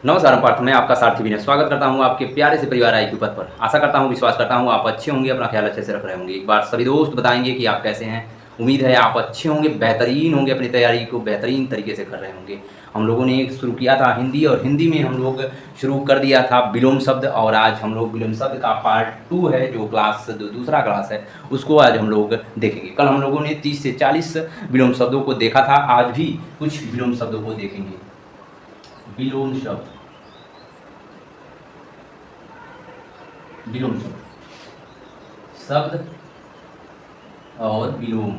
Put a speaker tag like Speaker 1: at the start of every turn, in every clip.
Speaker 1: नमस्कार पार्थ, मैं आपका सारथी विनय स्वागत करता हूं आपके प्यारे से परिवार आईक्यू पथ पर। आशा करता हूं, विश्वास करता हूं आप अच्छे होंगे, अपना ख्याल अच्छे से रख रहे होंगे। एक बार सभी दोस्त बताएंगे कि आप कैसे हैं। उम्मीद है आप अच्छे होंगे, बेहतरीन होंगे, अपनी तैयारी को बेहतरीन तरीके से कर रहे होंगे। हम लोगों ने एक शुरू किया था हिंदी, और हिंदी में हम लोग शुरू कर दिया था विलोम शब्द, और आज हम लोग विलोम शब्द का पार्ट 2 है, जो दूसरा क्लास है, उसको आज हम लोग देखेंगे। कल हम लोगों ने 30 से 40 विलोम शब्दों को देखा था, आज भी कुछ विलोम शब्दों को देखेंगे। विलोम शब्द, विलोम शब्द, शब्द और विलोम।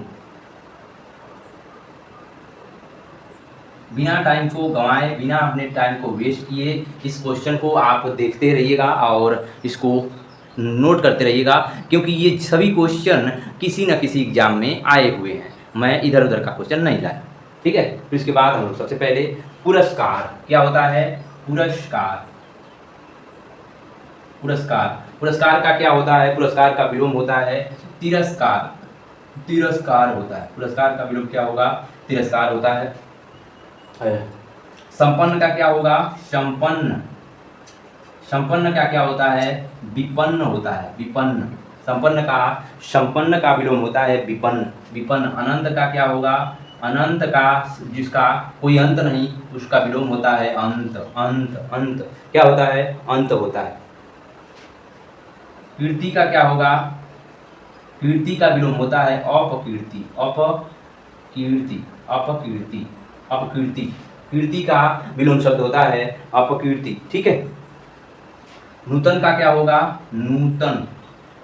Speaker 1: बिना टाइम को गंवाए, बिना अपने टाइम को वेस्ट किए, इस क्वेश्चन को आप देखते रहिएगा और इसको नोट करते रहिएगा, क्योंकि ये सभी क्वेश्चन किसी न किसी एग्जाम में आए हुए हैं। मैं इधर उधर का क्वेश्चन नहीं लाया, ठीक है। फिर इसके बाद हम लोग सबसे पहले पुरस्कार क्या होता है। पुरस्कार, पुरस्कार, पुरस्कार का क्या होता है। पुरस्कार का विलोम होता है तिरस्कार। तिरस्कार होता है, पुरस्कार का विलोम क्या होगा, तिरस्कार होता है। संपन्न का क्या होगा, संपन्न। संपन्न का क्या होता है, विपन्न होता है, विपन्न। संपन्न का विलोम होता है विपन्न, विपन्न। अनंत का क्या होगा, अनंत का, जिसका कोई अंत नहीं, उसका विलोम होता है अंत। अंत, अंत क्या होता है, अंत होता है। कीर्ति का क्या होगा, कीर्ति का विलोम होता है अपकीर्ति। अपकीर्ति, अपकीर्ति, अपकीर्ति। कीर्ति का विलोम शब्द होता है अपकीर्ति, ठीक है। नूतन का क्या होगा, नूतन।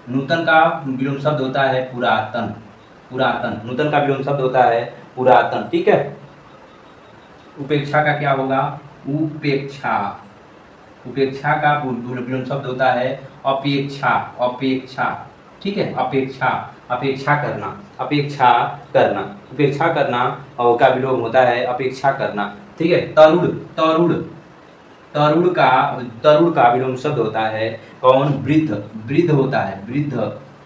Speaker 1: नूतन का विलोम शब्द होता है पुरातन। पुरातन, नूतन का विलोम शब्द होता है पुरातन, ठीक है। उपेक्षा का क्या होगा, उपेक्षा। उपेक्षा का विलोम शब्द होता है अपेक्षा। अपेक्षा, ठीक है। अपेक्षा, अपेक्षा करना, अपेक्षा करना, उपेक्षा करना और का विलोम होता है अपेक्षा करना, ठीक है। तरुण, तरुण, तरुण का, तरुण का विलोम शब्द होता है कौन, वृद्ध। वृद्ध होता है वृद्ध।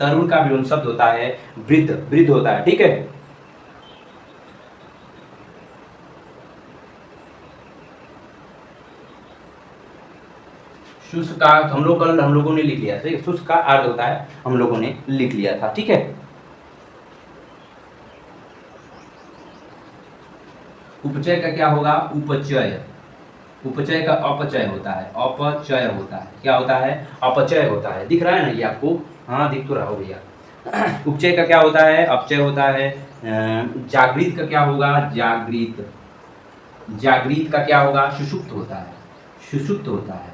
Speaker 1: तरुण का विलोम शब्द होता है वृद्ध, वृद्ध होता है, ठीक है। शुष्क का हम लोगों ने लिख लिया, ठीक है। शुष्क का अर्थ होता है, हम लोगों ने लिख लिया था, ठीक है। उपचय का क्या होगा, उपचय। उपचय का अपचय होता है, अपचय होता है, क्या होता है, अपचय होता है। दिख रहा है ना ये आपको, हाँ दिख तो रहा हो भैया। उपचय का क्या होता है, अपचय होता है। जागृत का क्या होगा, जागृत। जागृत का क्या होगा, सुषुप्त होता है। सुषुप्त होता है,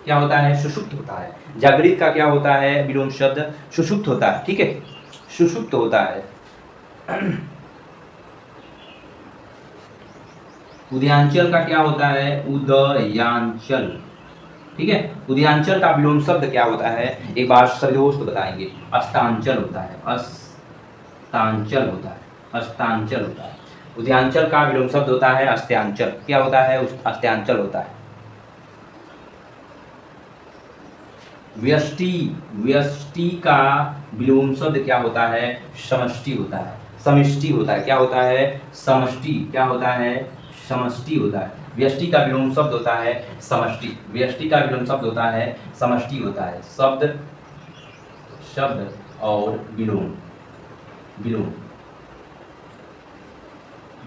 Speaker 1: क्या होता है, सुषुप्त होता है। जागृत का क्या होता है, विलोम शब्द सुषुप्त होता है, ठीक है। सुषुप्त होता है। उदयांचल का क्या होता है, उदयांचल, ठीक है। उदयांचल का विलोम शब्द क्या होता है, एक बार सभी दोस्त बताएंगे। अस्तांचल होता है, अस्तांचल होता है, अस्तांचल होता है। उदयांचल का विलोम शब्द होता है अस्त्यांचल, क्या होता है, अस्त्यांचल होता है। व्यष्टि, व्यष्टि का विलोम शब्द क्या होता है, समष्टि होता है। समष्टि होता है, क्या होता है, समष्टि, क्या होता है, समष्टि होता है। व्यष्टि का विलोम शब्द होता है समष्टि। व्यष्टि का विलोम शब्द होता है समष्टि होता है। शब्द, शब्द और विलोम, विलोम,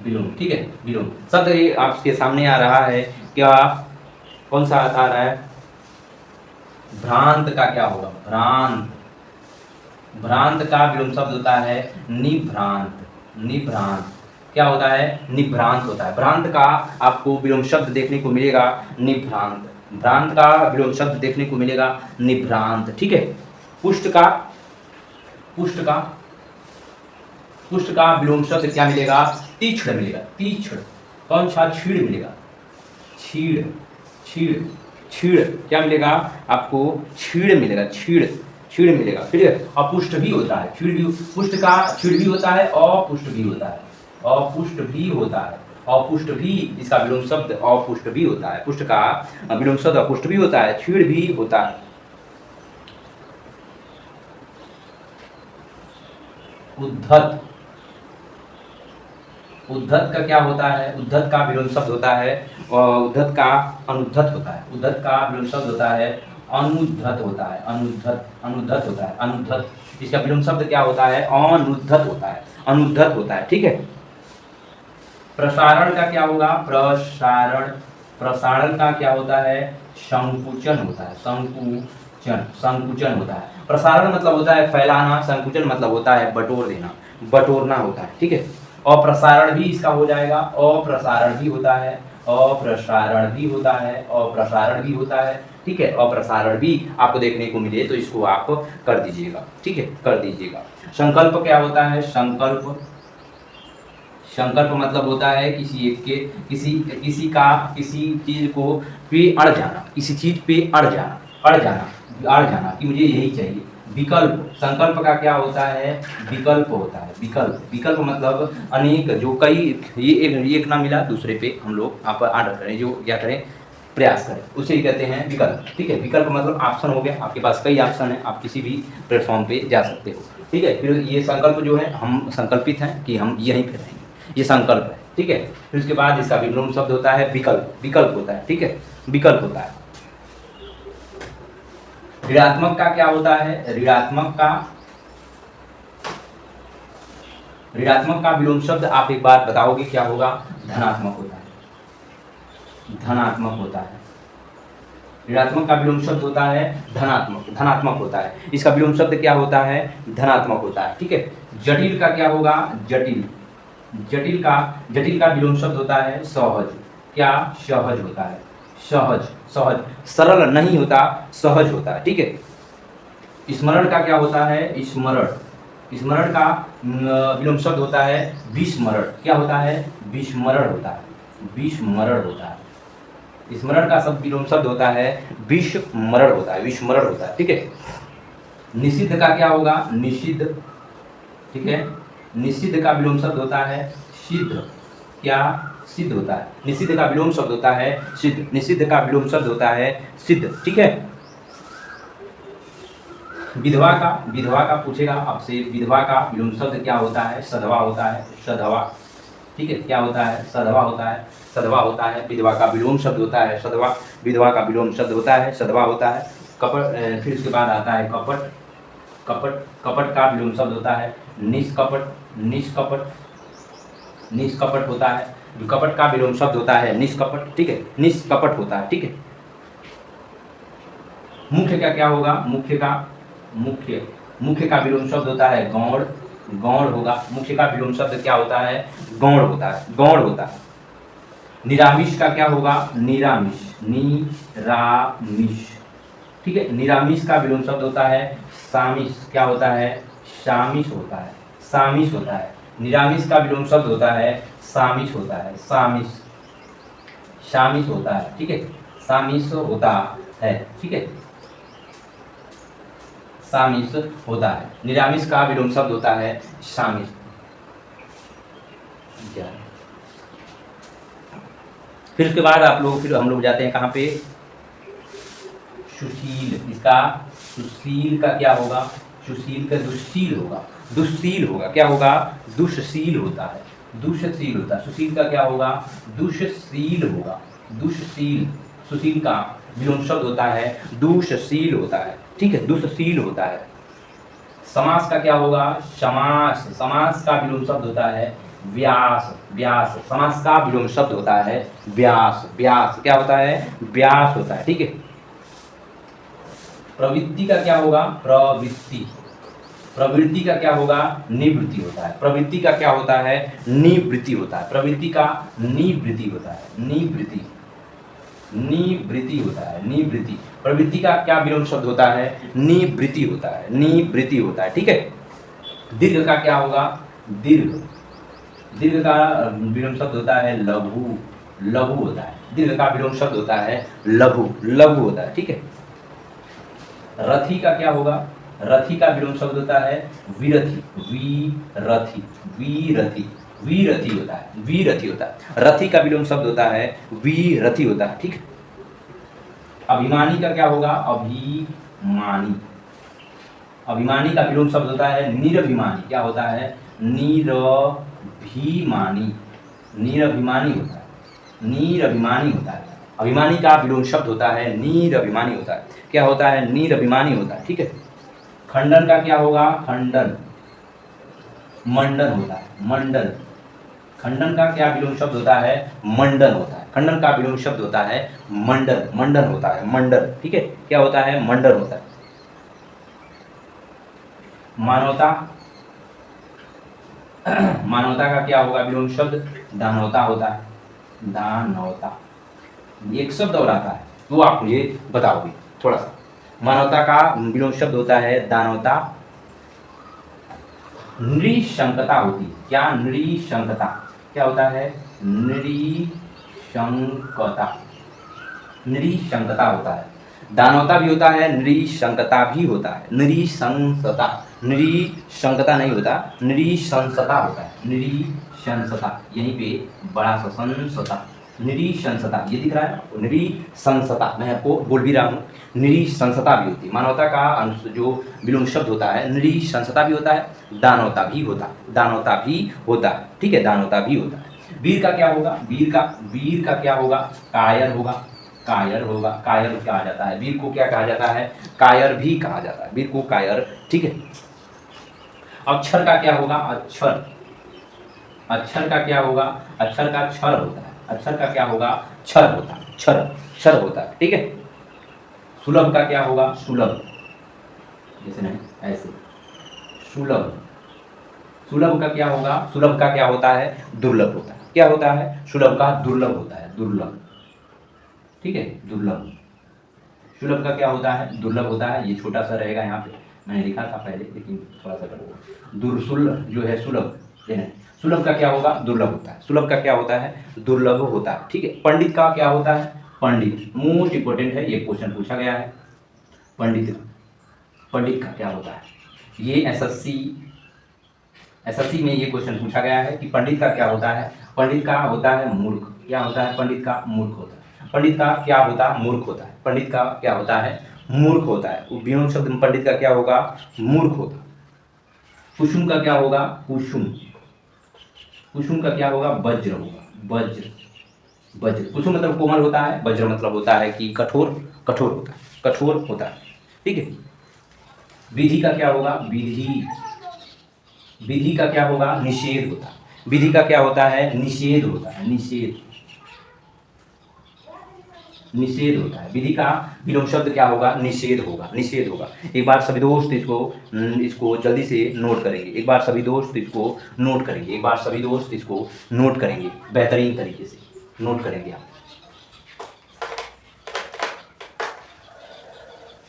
Speaker 1: विलोम, ठीक है। विलोम शब्द ये आपके सामने आ रहा है, क्या, कौन सा आ रहा है, भ्रांत का क्या होगा, भ्रांत। भ्रांत का विलोम शब्द होता है निभ्रांत। निभ्रांत क्या होता है, निभ्रांत होता है। भ्रांत का आपको विलोम शब्द देखने को मिलेगा निभ्रांत। भ्रांत का विलोम शब्द देखने को मिलेगा निभ्रांत, ठीक है। पुष्ट का, पुष्ट का, पुष्ट का विलोम शब्द क्या मिलेगा, तीक्ष्ण मिलेगा। तीक्ष्ण, कौन सा, छीड़ मिलेगा। छीड़, छीड़, छीड़ क्या मिलेगा आपको, छीड़ मिलेगा, छीड़, छीड़ मिलेगा, ठीक है। अपुष्ट भी होता है, छीड़ भी, पुष्ट का छीड़ भी होता है, अपुष्ट भी होता है, अपुष्ट भी होता है। अपुष्ट भी, इसका विलोम शब्द अपुष्ट भी होता है। पुष्ट का विलोम शब्द अपुष्ट भी होता है, छीड़ भी होता है। उद्धत, उद्धत का क्या होता है? उद्धत का विलोम शब्द होता है उद्धत का अनुद्धत होता है। उद्धत का विलोम शब्द होता है अनुद्धत होता है। अनुद्धत अनुद्धत होता है अनुद्धत। इसका विलोम शब्द क्या होता है? अनुद्धत होता है। अनुद्धत होता है, ठीक है। प्रसारण का क्या होगा? प्रसारण। प्रसारण का क्या होता है? संकुचन होता है। संकुचन संकुचन होता है। प्रसारण मतलब होता है फैलाना, संकुचन मतलब होता है बटोर देना, बटोरना होता है, ठीक है। अप्रसारण भी इसका हो जाएगा। अप्रसारण भी होता है, अप्रसारण भी होता है, अप्रसारण भी होता है, ठीक है। अप्रसारण भी आपको देखने को मिले तो इसको आप कर दीजिएगा, ठीक है, कर दीजिएगा। संकल्प क्या होता है? संकल्प। संकल्प मतलब होता है किसी एक के किसी चीज को पे अड़ जाना, किसी चीज पे अड़ जाना, अड़ जाना कि मुझे यही चाहिए। विकल्प। संकल्प का क्या होता है? विकल्प होता है। विकल्प। विकल्प मतलब अनेक, जो कई, ये एक ना मिला दूसरे पे हम लोग आप आर्डर करें, जो क्या करें, प्रयास करें, उसे ही कहते हैं विकल्प, ठीक है। विकल्प मतलब ऑप्शन हो गया, आपके पास कई ऑप्शन है, आप किसी भी प्लेटफॉर्म पे जा सकते हो, ठीक है। फिर ये संकल्प जो है, हम संकल्पित हैं कि हम यहीं पे रहेंगे, ये संकल्प है, ठीक है। फिर उसके बाद इसका विलोम शब्द होता है विकल्प। विकल्प होता है, ठीक है, विकल्प होता है। ऋणात्मक का क्या होता है? ऋणात्मक का विलोम शब्द आप एक बार बताओगे क्या होगा? धनात्मक होता है। धनात्मक होता है। ऋणात्मक का विलोम शब्द होता है धनात्मक। धनात्मक होता है। इसका विलोम शब्द क्या होता है? धनात्मक होता है, ठीक है। जटिल का क्या होगा? जटिल। जटिल का विलोम शब्द होता है सहज। क्या? सहज होता है। सहज। सहज। सरल नहीं होता, सहज होता है, ठीक है। स्मरण का क्या होता है? स्मरण। स्मरण का विलोम शब्द होता है विस्मरण। क्या होता है? विस्मरण होता है। विस्मरण होता है। स्मरण का सब विलोम शब्द होता है विस्मरण होता है। विस्मरण होता है, ठीक है। निषिद्ध का क्या होगा? निषिद्ध, ठीक है। निषिद्ध का विलोम शब्द होता है सिद्ध। क्या? सिद्ध होता है। निषिद्ध का विलोम शब्द होता है सिद्ध। निषिद्ध का विलोम शब्द होता है सिद्ध, ठीक है। विधवा का पूछेगा आपसे। विधवा का विलोम शब्द क्या होता है? सधवा होता है। सधवा, ठीक है। क्या होता है? सधवा होता है। सधवा होता है। विधवा का विलोम शब्द होता है सधवा। विधवा का विलोम शब्द होता है सधवा होता है। कपट। फिर उसके बाद आता है कपट। कपट। कपट का विलोम शब्द होता है निष्कपट। निष्कपट। निष्कपट होता है। जो कपट का विलोम शब्द होता है निष्कपट, ठीक है। निष्कपट होता है, ठीक है। मुख्य का क्या होगा? मुख्य का विलोम शब्द होता है गौण। गौण होगा। मुख्य का विलोम शब्द क्या होता है? गौण होता है। गौण होता है। निरामिष का क्या होगा? निरामिष। निरामिष, ठीक है। निरामिष का विलोम शब्द होता है सामिष। क्या होता है? सामिष होता है। सामिष होता है। निरामिष का विलोम शब्द होता है सामिष होता है। सामिष। सामिष होता है, ठीक है। सामिष होता है, ठीक है। सामिष होता है। निरामिष का विलोम शब्द होता है सामिष। फिर उसके बाद हम लोग जाते हैं कहाँ पे? सुशील। इसका सुशील का क्या होगा? सुशील का दुष्शील होगा। दुष्शील होगा। क्या होगा? दुष्शील होता है। दुष्शील होता है। सुशील का क्या होगा? दुष्शील होगा। दुष्शील। सुशील का विलोम शब्द होता है दुष्शील होता है, ठीक है। दुष्शील होता है। समास का क्या होगा? समास। समास का विलोम शब्द होता है व्यास। व्यास। समास का विलोम शब्द होता है व्यास। व्यास। क्या होता है? व्यास होता है, ठीक है। प्रवृत्ति का क्या होगा? प्रवृत्ति। प्रवृत्ति का क्या होगा? निवृत्ति होता है। प्रवृत्ति का क्या होता है? निवृत्ति होता है। प्रवृत्ति का निवृत्ति होता है। निवृत्ति। निवृत्ति होता है। निवृत्ति। प्रवृत्ति का क्या विलोम शब्द होता है? निवृत्ति होता है। निवृत्ति होता है, ठीक है। दीर्घ का क्या होगा? दीर्घ। दीर्घ का विलोम शब्द होता है लघु। लघु होता है। दीर्घ का विलोम शब्द होता है लघु। लघु होता है, ठीक है। रथी का क्या होगा? रथी का विलोम शब्द होता है विरथी। वीरथी। वीरथी। वीरथी होता है। वीरथी होता है। रथी का विलोम शब्द होता है वीरथी होता है, ठीक है। अभिमानी का क्या होगा? अभिमानी। अभिमानी का विलोम शब्द होता है निरभिमानी। क्या होता है? निरभिमानी। नीर अभिमानी होता है, नीर अभिमानी होता है। अभिमानी का विलोम शब्द होता है नीर अभिमानी होता है। क्या होता है? नीर अभिमानी होता है। ठीक है। खंडन का क्या होगा? खंडन मंडन होता है, मंडन। खंडन का क्या विलोम शब्द होता है? मंडन होता है। खंडन का विलोम शब्द होता है मंडन, मंडन होता है, मंडन। ठीक है। क्या होता है? मंडन होता है। मानवता, मानवता का क्या होगा विलोम शब्द? दानवता होता है, दानवता। एक शब्द और आता है वो आप मुझे बताओगे थोड़ा सा। मानवता का विलोम शब्द होता है दानवता। नृशंकता होती है। क्या? नृशंकता। क्या होता है? नृशंकता, नृशंकता होता है। दानवता भी होता है, नृशंकता भी होता है। नृशंसता, नृशंकता नहीं होता, नृशंसता होता है। नृशंसता, यहीं पे बड़ा सा संसता, नृशंसता ये दिख रहा है आपको, नृशंसता। मैं आपको बोल भी रहा हूँ, नृशंसता भी होती है। मानवता का जो विलोम शब्द होता है नृशंसता भी होता है, दानवता भी होता है, दानवता भी होता है। ठीक है, दानवता भी होता है। वीर का क्या होगा? वीर का क्या होगा? कायर होगा, कायर होगा। कायर कहा जाता है वीर को, क्या कहा जाता है? कायर भी कहा जाता है वीर को, कायर। ठीक है। अक्षर का क्या होगा? अक्षर, अक्षर का क्या होगा? अक्षर का क्षर होता है। अक्षर का क्या होगा? क्षर होता है, क्षर, क्षर होता है। ठीक है। सुलभ का क्या होगा? सुलभ, जैसे नहीं ऐसे, सुलभ। सुलभ का क्या होगा? सुलभ का क्या होता है? दुर्लभ होता है। क्या होता है? सुलभ का दुर्लभ होता है, दुर्लभ। ठीक है, दुर्लभ। सुलभ का क्या होता है? दुर्लभ होता है। ये छोटा सा रहेगा यहाँ पे, मैंने लिखा था पहले लेकिन थोड़ा सा करो। दुर्सुलभ जो है सुलभ, ये नहीं। सुलभ का क्या होगा? दुर्लभ होता है। सुलभ का क्या होता है? दुर्लभ होता है। ठीक है। पंडित का क्या होता है? पंडित, मोस्ट इंपोर्टेंट है, ये क्वेश्चन पूछा गया है। पंडित, पंडित का क्या होता है? ये एसएससी में ये क्वेश्चन पूछा गया है कि पंडित का क्या होता है? पंडित का होता है मूर्ख। क्या होता है? पंडित का मूर्ख होता है। पंडित का क्या होता है? मूर्ख होता है। पंडित का क्या होता है? मूर्ख होता है। विलोम शब्द में पंडित का क्या होगा? मूर्ख होता है। कुसुम का क्या होगा? कुसुम, कुसुम का क्या होगा? वज्र होगा, वज्र, वज्र। कुसुम मतलब कोमल होता है, वज्र मतलब होता है कि कठोर, कठोर होता है, कठोर होता है। ठीक है। विधि का क्या होगा? विधि, विधि का क्या होगा? निषेध होता है। विधि का क्या होता है? निषेध होता है, निषेध, निषेध होता है। विधि का विलोम शब्द क्या होगा? निषेध होगा, निषेध होगा। एक बार सभी दोस्त इसको जल्दी से नोट करेंगे। एक बार सभी दोस्त इसको नोट करेंगे। एक बार सभी दोस्त इसको नोट करेंगे, बेहतरीन तरीके से नोट करेंगे आप।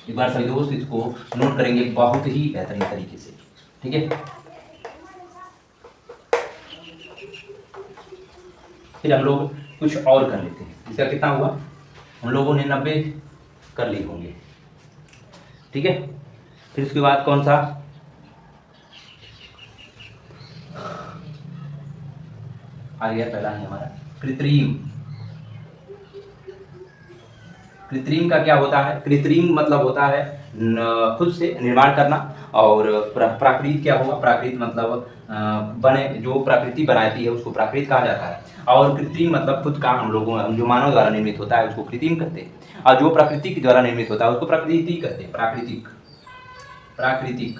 Speaker 1: एक बार सभी दोस्त इसको नोट करेंगे बहुत ही बेहतरीन तरीके से। ठीक है। फिर हम लोग कुछ और कर लेते हैं। इसका कितना हुआ? हम लोगों ने 90 कर लिए होंगे। ठीक है। फिर उसके बाद कौन सा आ गया? पहला ही हमारा कृत्रिम। कृत्रिम का क्या होता है? कृत्रिम मतलब होता है खुद से निर्माण करना। और प्राकृत क्या होगा? प्राकृत मतलब बने, जो प्रकृति बनाती है उसको प्राकृत कहा जाता है। और कृत्रिम मतलब खुद का, हम लोगों जो मानव द्वारा निर्मित होता है उसको कृत्रिम कहते हैं। और जो प्रकृति के द्वारा निर्मित होता है उसको प्राकृतिक कहते हैं, प्राकृतिक, प्राकृतिक।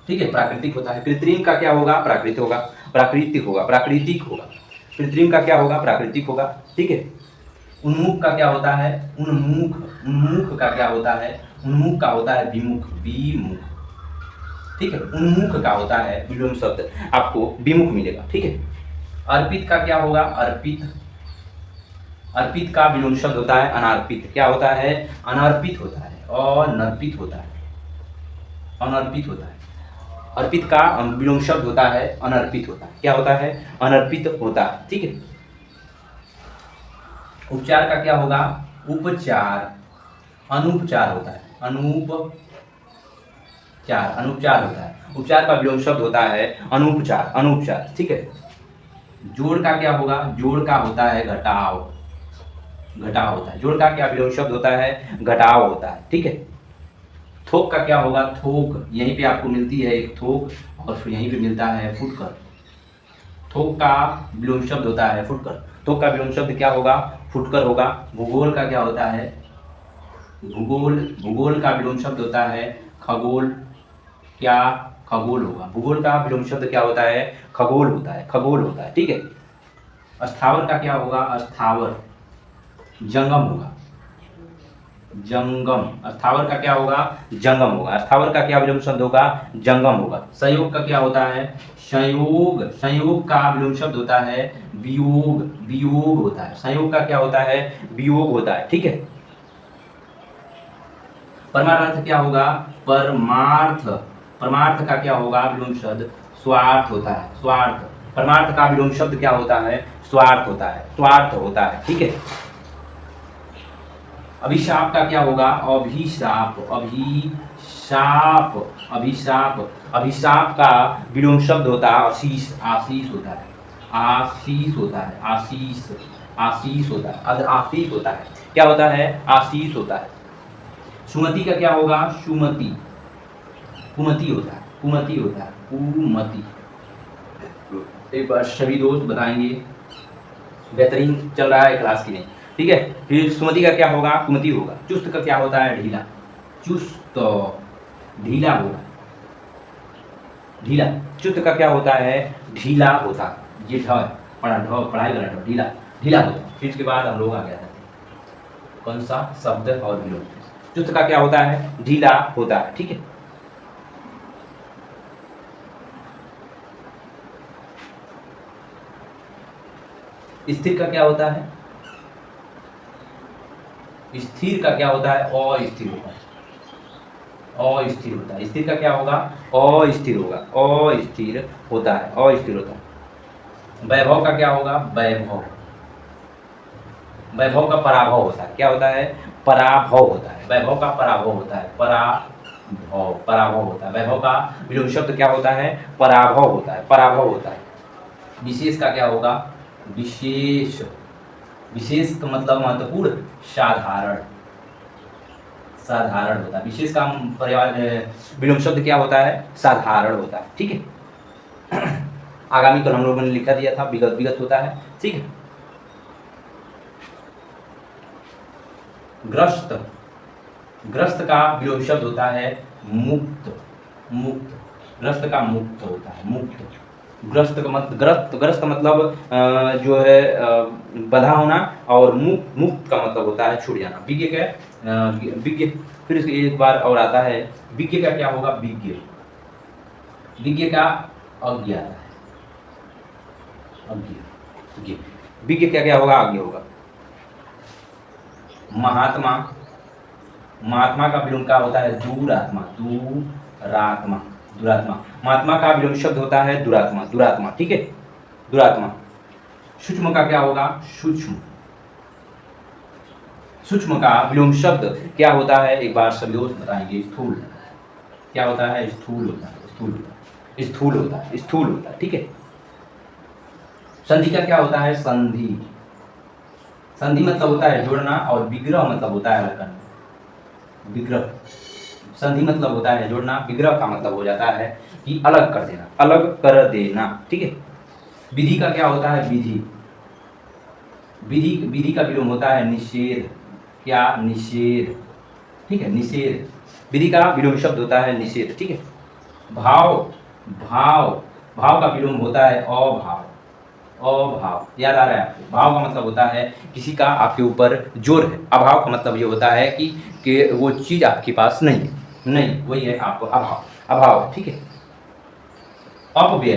Speaker 1: ठीक है, प्राकृतिक होता है। कृत्रिम का क्या होगा? प्राकृतिक होगा, प्राकृतिक होगा, प्राकृतिक होगा। कृत्रिम का क्या होगा? प्राकृतिक होगा। ठीक है। उन्मुख का क्या होता है? उन्मुख, उन्मुख का क्या होता है? उन्मुख का होता है विमुख, विमुख। ठीक है। उन्मुख का होता है विलोम शब्द आपको विमुख मिलेगा। ठीक है। अर्पित का क्या होगा? अर्पित, अर्पित का विलोम शब्द होता है अनार्पित। क्या होता है? अनर्पित होता है, अनर्पित होता है, अनर्पित होता है। अर्पित का विलोम शब्द होता है अनर्पित होता है। क्या होता है? अनर्पित होता है। ठीक है। उपचार का क्या होगा? उपचार, अनुपचार होता है, अनुपचार, अनुपचार होता है। उपचार का विलोम शब्द होता है अनुपचार, अनुपचार। ठीक है। जोड़ का क्या होगा? जोड़ का होता है घटाव, घटाव होता है। जोड़ का क्या विलोम शब्द होता है? घटाव होता है। ठीक है। थोक का क्या होगा? थोक, यहीं पे आपको मिलती है एक थोक, और फिर यहीं पे मिलता है फुटकर, थोक का विलोम शब्द होता है फुटकर। थोक का विलोम शब्द क्या होगा? फुटकर होगा। भूगोल का क्या होता है? भूगोल। भूगोल का विलोम शब्द होता है खगोल। क्या? खगोल होगा। भूगोल का विलोम शब्द क्या होता है? खगोल होता है, खगोल होता है, ठीक है। स्थावर का क्या होगा? स्थावर। जंगम होगा। जंगम। स्थावर का क्या होगा? जंगम होगा। स्थावर का क्या विलोम शब्द होगा? जंगम होगा। संयोग का क्या होता है? संयोग। संयोग का विलोम शब्द होता है वियोग। वियोग होता है। संयोग का क्या होता है? वियोग होता है, ठीक है। परमार्थ क्या होगा? परमार्थ। परमार्थ का क्या होगा विलोम शब्द? स्वार्थ होता है, स्वार्थ। परमार्थ का विलोम शब्द क्या होता है? स्वार्थ होता है, स्वार्थ होता है, ठीक है। अभिशाप का क्या होगा? अभिशाप। अभिशाप। अभिशाप। अभिशाप का विलोम शब्द होता है आशीष। आशीष होता है। आशीष होता है। आशीष। आशीष होता है। आशीष होता है। क्या होता है? आशीष होता है। सुमति का क्या होगा? सुमति। कुमति होता है। कुमति होता है। कुमति। एक बार सभी दोस्त बताएंगे। बेहतरीन चल रहा है क्लास की नहीं, ठीक है। फिर सुमति का क्या होगा? कुमति होगा। चुस्त का क्या होता है? ढीला। चुस्त। ढीला होगा। ढीला। चुस्त का क्या होता है? ढीला होता है। ये ढ पढ़ा ढ पढ़ाई वाला ढ ढीला। ढीला होता है। फिर इसके बाद हम लोग आ गया था कौन सा शब्द और विलोम। चुस्त का क्या होता है? ढीला होता है, ठीक है। स्थिर का क्या होता है? स्थिर का क्या होता है? अस्थिर होता है। अस्थिर होता है। स्थिर का क्या होगा? अस्थिर होगा। अस्थिर होता है। अस्थिर होता है। वैभव का क्या होगा? वैभव। वैभव का पराभव होता है। क्या होता है? पराभव होता है। वैभव का पराभव होता है। पराभव। पराभव होता है। वैभव का विलोम शब्द क्या होता है? पराभव होता है। पराभव होता है। विशेष का क्या होगा? विशेष। विशेष का मतलब महत्वपूर्ण। साधारण। साधारण होता है। विशेष का पर्याय विलोम शब्द क्या होता है? साधारण होता है, ठीक है। आगामी कल हम लोगों ने लिखा दिया था विगत। विगत होता है, ठीक है। ग्रस्त। ग्रस्त का विलोम शब्द होता है मुक्त। मुक्त। ग्रस्त का मुक्त होता है। मुक्त। ग्रस्त का मतलब ग्रस्त मतलब जो है बंधा होना। और मुक्त का मतलब होता है छूट जाना। विज्ञ का विज्ञ। फिर इसके एक बार और आता है विज्ञ का क्या होगा? विज्ञ। विज्ञ का अज्ञ आता है। अज्ञ। विज्ञ का क्या होगा? अज्ञ होगा। महात्मा। महात्मा का विलोम क्या होता है? दुरात्मा। दुरात्मा। दुरात्मा। महात्मा का विलोम शब्द होता है दुरात्मा। दुरात्मा, ठीक है। दुरात्मा। सूक्ष्म का क्या होगा? सूक्ष्म। सूक्ष्म का विलोम शब्द क्या होता है? एक बार सभी दोस्त बताएंगे। स्थूल। क्या होता है? स्थूल होता है। स्थूल होता है। स्थूल होता है। स्थूल होता है, ठीक है। संधि का क्या होता है? संधि। संधि मतलब होता है जोड़ना। और विग्रह मतलब होता है अलग करना। विग्रह। संधि मतलब होता है जोड़ना। विग्रह का मतलब हो जाता है कि अलग कर देना। अलग कर देना, ठीक है। विधि का क्या होता है? विधि। विधि। विधि का विलोम होता है निषेध। क्या? निषेध, ठीक है। निषेध। विधि का विलोम शब्द होता है निषेध, ठीक है। भाव। भाव। भाव का विलोम होता है अभाव। अभाव। याद आ रहा है आपको? भाव का मतलब होता है किसी का आपके ऊपर जोर है। अभाव का मतलब ये होता है कि वो चीज आपके पास नहीं है। नहीं, वही है आपको अभाव। अभाव, ठीक है। अपव्यय।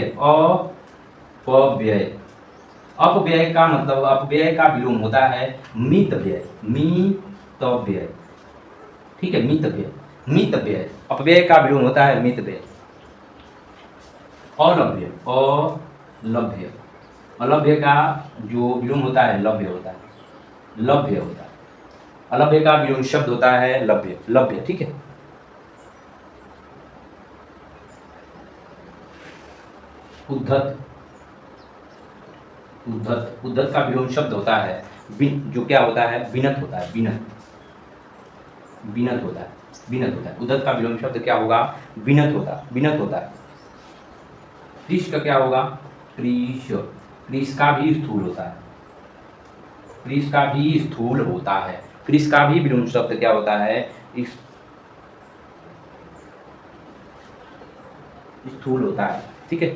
Speaker 1: अपव्यय। अपव्यय का मतलब अपव्यय का विलोम होता है मितव्यय। मितव्यय, ठीक है। मितव्यय। मितव्यय। अपव्यय का विलोम होता है मितव्यय। अलभ्य। अलभ्य। अलभ्य का जो विलोम होता है लभ्य होता है। लभ्य होता है। अलभ्य का विलोम शब्द होता है लभ्य। लभ्य, ठीक है। उद्धत। उद्धत। उद्धत का विलोम शब्द होता है जो क्या होता है? विनत होता है। विनत। विनत होता है। विनत होता है। उद्धत का विलोम शब्द क्या होगा? विनत होता है। विनत होता है। कृष्ण का क्या होगा? क्रिश, क्रिश का भी स्थूल होता है, क्रिश का भी स्थूल होता है, क्रिश का भी विलोम शब्द क्या होता है, स्थूल होता है। ठीक है,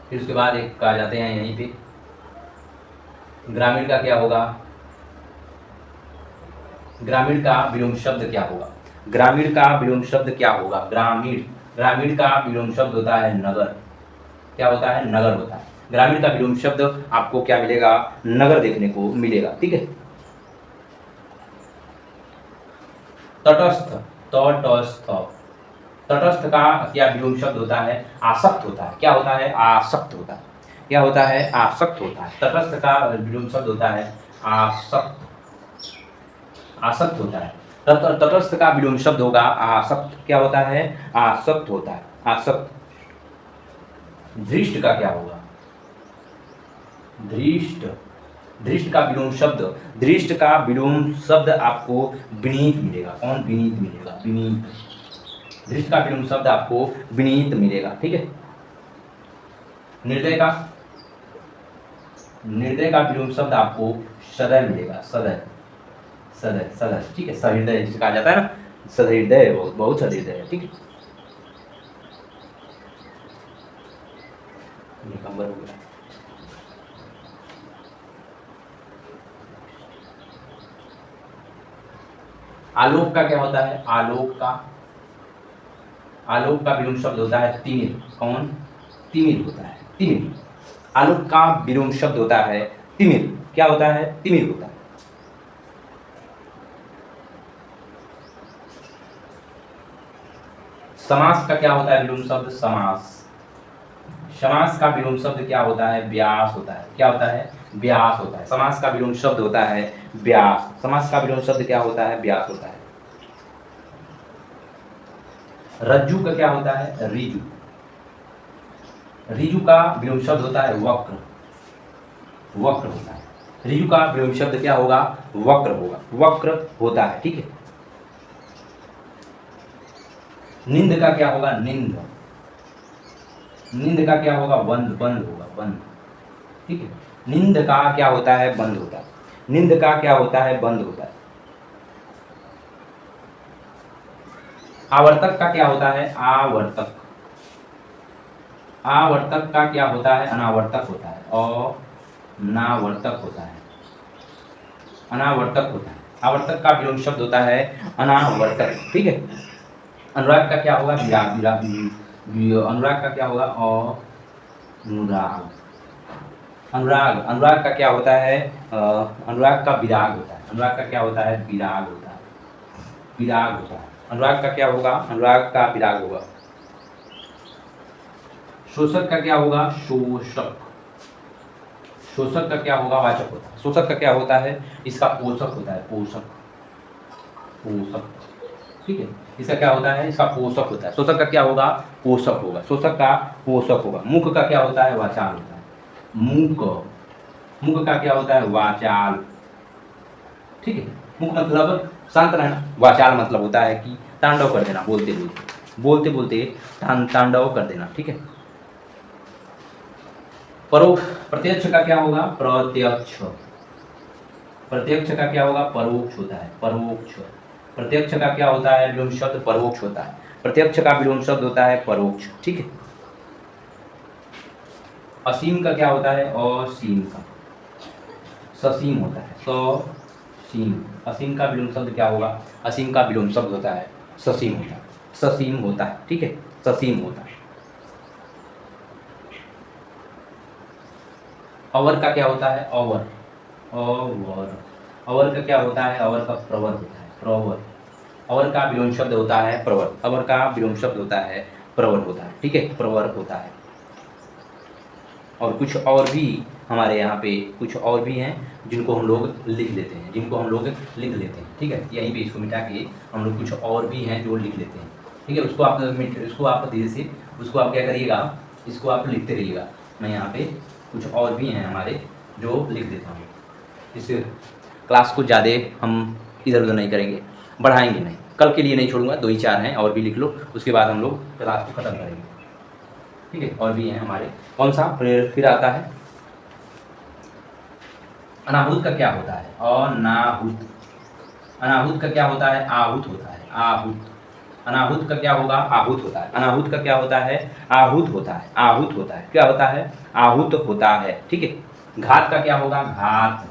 Speaker 1: फिर उसके बाद एक आ जाते हैं यहीं पे, ग्रामीण का क्या होगा, ग्रामीण का विलोम शब्द क्या होगा, ग्रामीण का विलोम शब्द क्या होगा, ग्रामीण, ग्रामीण का विलोम शब्द होता है नगर, क्या होता है, नगर होता है। ग्रामीण का विलोम शब्द आपको क्या मिलेगा, नगर देखने को मिलेगा। ठीक है, तटस्थ, तटस्थ, तटस्थ का क्या विलोम शब्द होता है, आसक्त होता है, क्या होता है, आसक्त होता है, क्या होता है, आसक्त होता है। तटस्थ का विलोम शब्द होता है आसक्त, आसक्त होता है। तटस्थ का विलोम शब्द होगा आसक्त, क्या होता है, आसक्त होता है, आसक्त। धृष्ट का क्या होगा, धृष्ट, धृष्ट का विलोम शब्द, धृष्ट का विलोम शब्द आपको विनीत मिलेगा, कौन, विनीत मिलेगा, विनीत, धृष्ट का विलोम शब्द आपको विनीत मिलेगा। ठीक है, निर्दय का, निर्दय का विलोम शब्द आपको सदय मिलेगा, सदय, सदय, सदय। ठीक है, सहृदय जिसे कहा जाता है ना, सहृदय, बहुत बहुत सहृदय है। ठीक है, निकम्बर हो गया। आलोक का क्या होता है, आलोक का, आलोक का विलोम शब्द होता है तिमिर, कौन, तिमिर होता है, तिमिर। आलोक का विलोम शब्द होता है तिमिर, क्या होता है, तिमिर होता है। समास का क्या होता है विलोम शब्द, समास, समास का विलोम शब्द क्या होता है, व्यास होता है, क्या होता है, व्यास होता है। समास का विलोम शब्द होता है व्यास, समास का विलोम शब्द क्या होता है, व्यास होता है। रज्जु का क्या होता है, रिजु, रिजु का विलोम शब्द होता है वक्र, वक्र होता है। रिजु का विलोम शब्द क्या होगा, वक्र होगा, वक्र होता है। ठीक है, निंद का क्या होगा, निंद, निंद का क्या होगा, बंद, बंद होगा, बंद। ठीक है, निंद का क्या होता है, बंद होता है, निंद का क्या होता है, बंद होता है। आवर्तक का क्या होता है, आवर्तक, आवर्तक का क्या होता है, अनावर्तक होता है, और नावर्तक होता है, अनावर्तक होता है। आवर्तक का विलोम शब्द होता है अनावर्तक। ठीक है, अनुराग का क्या होगा, विराग, विराग, अनुराग का क्या होगा, अनुराग, अनुराग, अनुराग का क्या होता है, अनुराग का विराग होता है, अनुराग का क्या होता है, विराग होता है, विराग होता है। अनुराग का क्या होगा, अनुराग का विराग होगा। शोषक का क्या होगा, शोषक, शोषक का क्या होगा, वाचक होता है। शोषक का क्या होता है, इसका पोषक होता है, पोषक, पोषक। ठीक है, इसका क्या होता है, इसका पोषक होता है। शोषक का क्या होगा, पोषक होगा, शोषक का पोषक होगा। मुख का क्या होता है, वाचाल होता है, मुख, मुख का क्या होता है, वाचाल। ठीक है, मुख मतलब शांत रहना, वाचाल मतलब होता है कि तांडव कर देना, बोलते बोलते, बोलते बोलते तांडव कर देना। ठीक है, परोक्ष, प्रत्यक्ष का क्या होगा, प्रत्यक्ष, प्रत्यक्ष का क्या होगा, परोक्ष होता है, परोक्ष। प्रत्यक्ष का क्या होता है, विलोम शब्द परोक्ष होता है, प्रत्यक्ष का विलोम शब्द होता है परोक्ष। ठीक है, असीम का क्या होता है, असीम का, ससीम होता है, ससीम। असीम का विलोम शब्द क्या होगा, असीम का विलोम शब्द होता है ससीम होता है, ससीम होता है। ठीक है, ससीम होता है। अवर का क्या होता है, अवर, अवर, अवर का क्या होता है, अवर का प्रवर होता है, प्रवर। अवर का विलोम शब्द होता है प्रवर, अवर का विलोम शब्द होता है प्रवर होता है। ठीक है, प्रवर होता है। और कुछ और भी हमारे यहाँ पे कुछ और भी हैं जिनको हम लोग लिख लेते हैं, जिनको हम लोग लिख लेते हैं। ठीक है, यहीं पे इसको मिटा के हम लोग कुछ और भी हैं जो लिख लेते हैं। ठीक है, उसको आप धीरे से उसको आप क्या करिएगा, इसको आप लिखते रहिएगा। मैं यहाँ पे कुछ और भी हैं हमारे जो लिख देता हूँ। इस क्लास को ज़्यादा हम इधर उधर नहीं करेंगे, बढ़ाएंगे नहीं, कल के लिए नहीं छोड़ूंगा, 2 ही 4 हैं और भी लिख लो, उसके बाद हम लोग क्लास को ख़त्म करेंगे। ठीक है, और भी हैं हमारे। कौन सा फिर आता है अनाहुत का क्या होता है? अनाहुत। अनाहुत का क्या होता है? आहूत होता है, आहूत। अनाहुत का क्या होगा? आहूत होता है। अनाहुत का क्या होता है? आहूत होता है, आहूत होता है। क्या होता है? आहूत होता है, ठीक है। घात का क्या होगा? घात।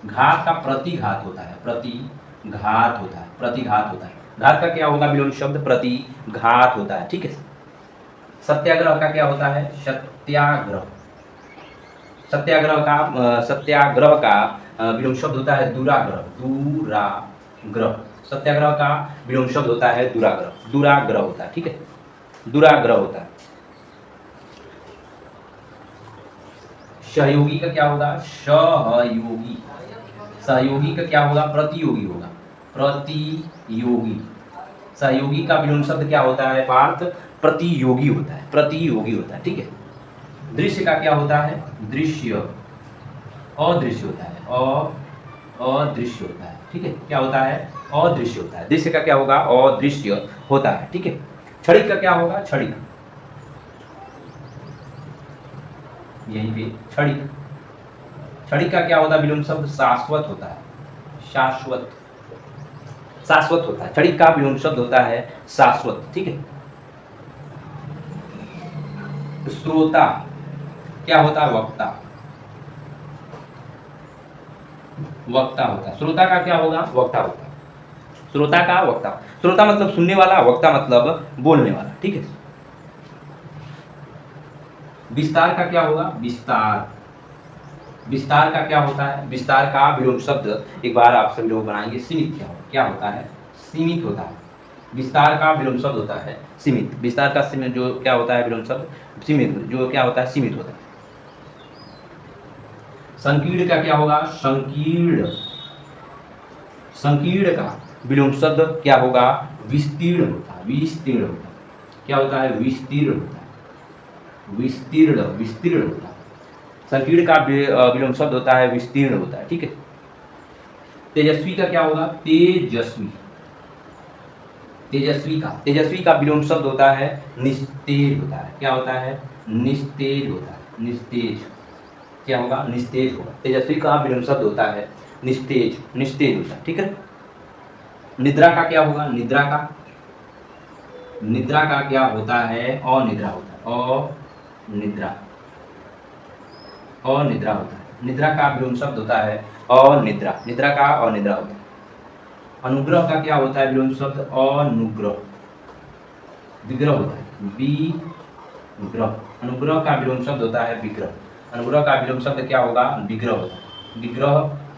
Speaker 1: घात का प्रतिघात होता है, प्रतिघात होता है, प्रतिघात होता है। घात का क्या होगा? विलोम शब्द प्रतिघात होता है, ठीक है। सत्याग्रह का क्या होता है? सत्याग्रह। सत्याग्रह का विलोम शब्द होता है दुराग्रह, दुराग्रह। सत्याग्रह का विलोम शब्द होता है दुराग्रह, दुराग्रह होता है, ठीक है, दुराग्रह होता है। सहयोगी का क्या होगा? सहयोगी। सहयोगी का क्या होगा? प्रतियोगी होगा, प्रतियोगी। सहयोगी का विलोम शब्द क्या होता है पार्थ? प्रतियोगी होता है, प्रतियोगी होता है, ठीक है। दृश्य का क्या होता है? दृश्य। अदृश्य होता है, अदृश्य होता है, ठीक है। क्या होता है? अदृश्य होता है। दृश्य का क्या होगा? अदृश्य होता है, ठीक है। क्षणिक का क्या होगा? क्षणिक। यहीं पे क्षणिक। क्षणिक का क्या होता है विलोम शब्द? शाश्वत होता है, शाश्वत। शाश्वत होता है, क्षणिक का विलोम शब्द होता है शाश्वत, ठीक है। श्रोता क्या होता है? वक्ता। वक्ता होता है। श्रोता का क्या होगा? वक्ता होता है। श्रोता का वक्ता। श्रोता मतलब सुनने वाला, वक्ता मतलब बोलने वाला, ठीक है। विस्तार का क्या होगा? विस्तार। विस्तार का क्या होता है? विस्तार का विलोम शब्द एक बार आप सभी लोग बनाएंगे, सीमित। क्या होता है? सीमित होता है। विस्तार का विलोम शब्द होता है सीमित। विस्तार का सीमित जो क्या होता है विलोम शब्द? सीमित, जो क्या होता है? सीमित होता है। संकीर्ण का क्या होगा? संकीर्ण। संकीर्ण का विलोम शब्द क्या होगा? विस्तीर्ण होता है, विस्तीर्ण होता है। क्या होता है? विस्तीर्ण होता है, विस्तीर्ण, विस्तीर्ण होता है। संकीर्ण का विलोम शब्द होता है विस्तीर्ण होता है, ठीक है। तेजस्वी का क्या होगा? तेजस्वी। तेजस्वी का विलोम शब्द होता है निस्तेज होता है। क्या होता है? निस्तेज होता है, निस्तेज। क्या होगा? निस्तेज होगा। तेजस्वी का विलोम शब्द होता है निस्तेज, निस्तेज होता है, ठीक है। निद्रा का क्या होगा? निद्रा का, निद्रा का क्या होता है? अनिद्रा होता है, अनिद्रा, अनिद्रा होता है। निद्रा का विलोम शब्द होता है अनिद्रा, निद्रा का अनिद्रा होता है। अनुग्रह का क्या होता है विलोम शब्द? अनुग्रह। विग्रह होता है, विग्रह। अनुग्रह का विलोम शब्द होता है विग्रह। अनुग्रह का विलोम शब्द क्या होगा? विग्रह होता है, विग्रह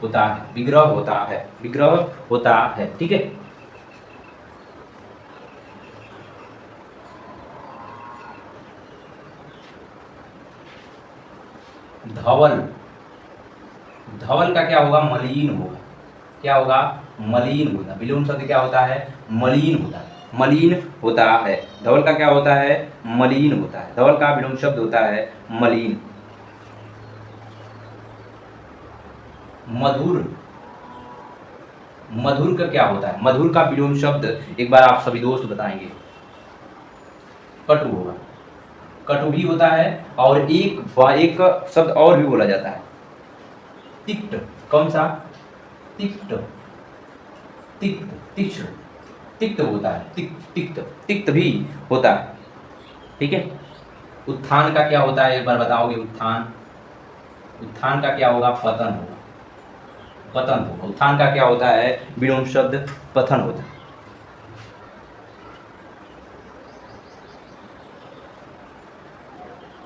Speaker 1: होता है, विग्रह होता है, विग्रह होता है, ठीक है। धवल। धवल का क्या होगा? मलिन होगा। क्या होगा? मलिन होता। विलोम शब्द क्या होता है? मलिन होता है, मलिन होता है। धवल का क्या होता है? मलिन होता है। धवल का विलोम शब्द होता है मलिन। मधुर। मधुर का क्या होता है? मधुर का विलोम शब्द एक बार आप सभी दोस्त बताएंगे। कटु होगा, कटु भी होता है। और एक शब्द और भी बोला जाता है, तिक्त। कौन सा? तिक्त, तिक्त, तीक्ष्ण, तिक्त होता है, तिक्त, तिक्त भी होता है, ठीक है। उत्थान का क्या होता है? एक बार बताओगे। उत्थान, उत्थान का क्या होगा? पतन होगा, पतन होगा। उत्थान का क्या होता है? विलोम शब्द पतन होता है।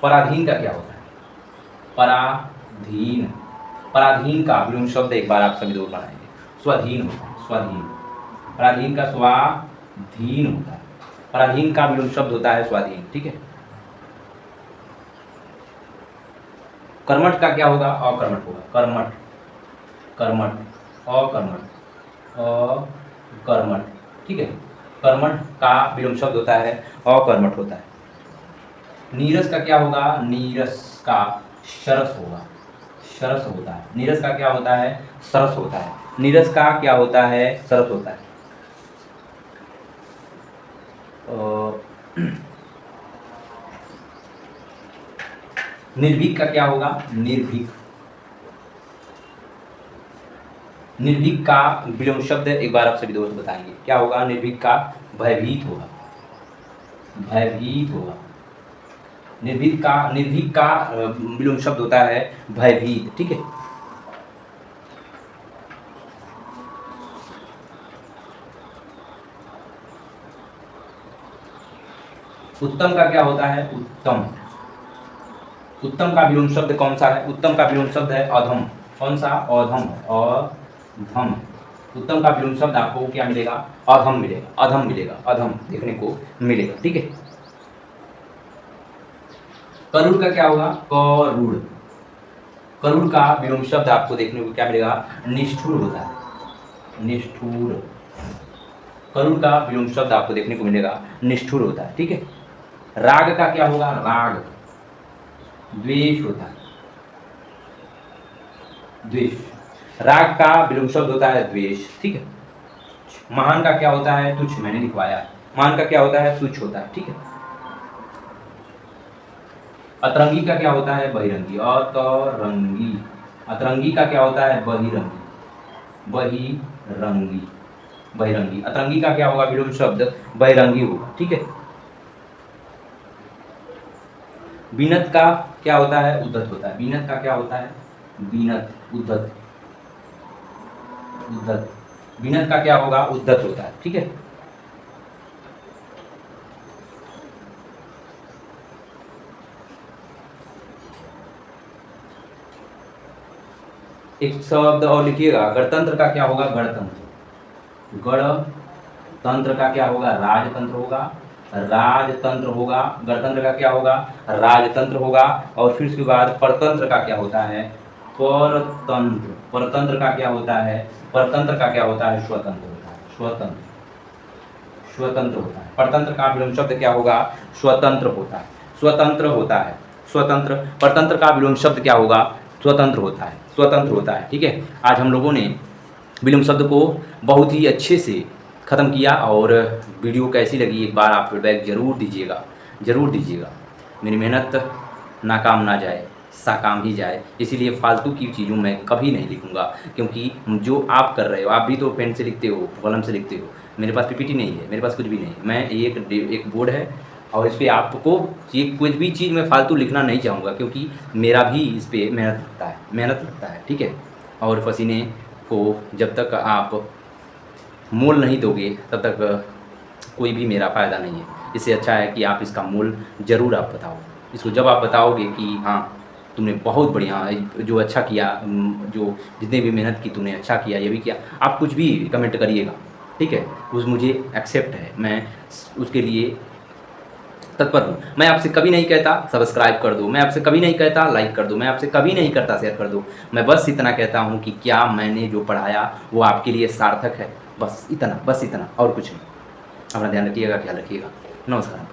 Speaker 1: पराधीन का क्या होता है? पराधीन। पराधीन का विलोम शब्द एक बार आप सभी लोग बनाएंगे। स्वाधीन होता है, स्वाधीन। पराधीन का स्वाधीन होता है। पराधीन का विलोम शब्द होता है स्वाधीन, ठीक है। कर्मठ का क्या होगा? अकर्मठ होगा, कर्मठ, कर्मठ, अकर्मठ, अकर्मठ, ठीक है। कर्मठ का विलोम शब्द होता है अकर्मठ होता है। नीरस का क्या होगा? नीरस का सरस होगा, सरस होता है। नीरस का क्या होता है? सरस होता है। नीरस का क्या होता है? सरस होता है। निर्भीक का क्या होगा? निर्भीक। निर्भीक का विलोम शब्द एक बार आप सभी दोस्त बताएंगे क्या होगा? निर्भीक का भयभीत होगा, भयभीत होगा। निर्भीक का विलोम शब्द होता है भयभीत, ठीक है। उत्तम का क्या होता है? उत्तम। उत्तम का विलोम शब्द कौन सा है? उत्तम का विलोम शब्द है अधम। कौन सा? अधम। अधम। उत्तम का विलोम शब्द आपको क्या मिलेगा? अधम मिलेगा, अधम मिलेगा, अधम देखने को मिलेगा, ठीक है। करूड़ का क्या होगा? करूड़। करूड़ का विलोम शब्द आपको देखने को क्या मिलेगा? निष्ठुर होता है, निष्ठुर। करूड़ का विलोम शब्द आपको देखने को मिलेगा निष्ठुर होता है, ठीक है। राग का क्या होगा? राग द्वेष होता है, द्वेष। राग का विलोम शब्द होता है द्वेष, ठीक है। महान का क्या होता है? तुच्छ, मैंने लिखवाया है। महान का क्या होता है? तुच्छ होता है, ठीक है। अतरंगी का क्या होता है? बहिरंगी। अतरंगी। अतरंगी का क्या होता है? बहिरंगी, बहिरंगी, बहिरंगी। अतरंगी का क्या होगा विलोम शब्द? बहिरंगी होगा, ठीक है। बीनत का क्या होता है? उद्धत होता है। बीनत का क्या होता है? बीनत, उद्धत, उद्धत। बीनत का क्या होगा? उद्धत होता है, ठीक है। एक शब्द और लिखिएगा, गणतंत्र का क्या होगा? गणतंत्र। गणतंत्र का क्या होगा? राजतंत्र होगा, राजतंत्र होगा। गणतंत्र का क्या होगा? राजतंत्र होगा। और फिर उसके बाद परतंत्र का क्या होता है? परतंत्र। परतंत्र का क्या होता है? परतंत्र का क्या होता है? स्वतंत्र होता है, स्वतंत्र, स्वतंत्र होता है। परतंत्र का विलोम शब्द क्या होगा? स्वतंत्र होता है, स्वतंत्र होता है, स्वतंत्र। परतंत्र का विलोम शब्द क्या होगा? स्वतंत्र होता है, स्वतंत्र होता है, ठीक है। आज हम लोगों ने विलोम शब्द को बहुत ही अच्छे से ख़त्म किया। और वीडियो कैसी लगी एक बार आप फीडबैक ज़रूर दीजिएगा, ज़रूर दीजिएगा। मेरी मेहनत नाकाम ना जाए, साकाम ही जाए। इसीलिए फालतू की चीज़ों में कभी नहीं लिखूँगा, क्योंकि जो आप कर रहे हो, आप भी तो पेन से लिखते हो, कलम से लिखते हो। मेरे पास पीपीटी नहीं है, मेरे पास कुछ भी नहीं है। मैं एक बोर्ड है और इस पर आपको ये कुछ भी चीज़ मैं फालतू लिखना नहीं चाहूँगा, क्योंकि मेरा भी इस पर मेहनत लगता है, मेहनत लगता है, ठीक है। और पसीने को जब तक आप मोल नहीं दोगे तब तक कोई भी मेरा फ़ायदा नहीं है। इससे अच्छा है कि आप इसका मोल ज़रूर आप बताओ। इसको जब आप बताओगे कि हाँ तुमने बहुत बढ़िया जो अच्छा किया, जो जितने भी मेहनत की तुमने अच्छा किया, ये भी किया, आप कुछ भी कमेंट करिएगा, ठीक है। उस मुझे एक्सेप्ट है, मैं उसके लिए तत्पर हूँ। मैं आपसे कभी नहीं कहता सब्सक्राइब कर दो, मैं आपसे कभी नहीं कहता लाइक कर दो, मैं आपसे कभी नहीं करता शेयर कर दो। मैं बस इतना कहता हूँ कि क्या मैंने जो पढ़ाया वो आपके लिए सार्थक है, बस इतना, बस इतना, और कुछ नहीं। अपना ध्यान रखिएगा, ख्याल रखिएगा। नमस्कार।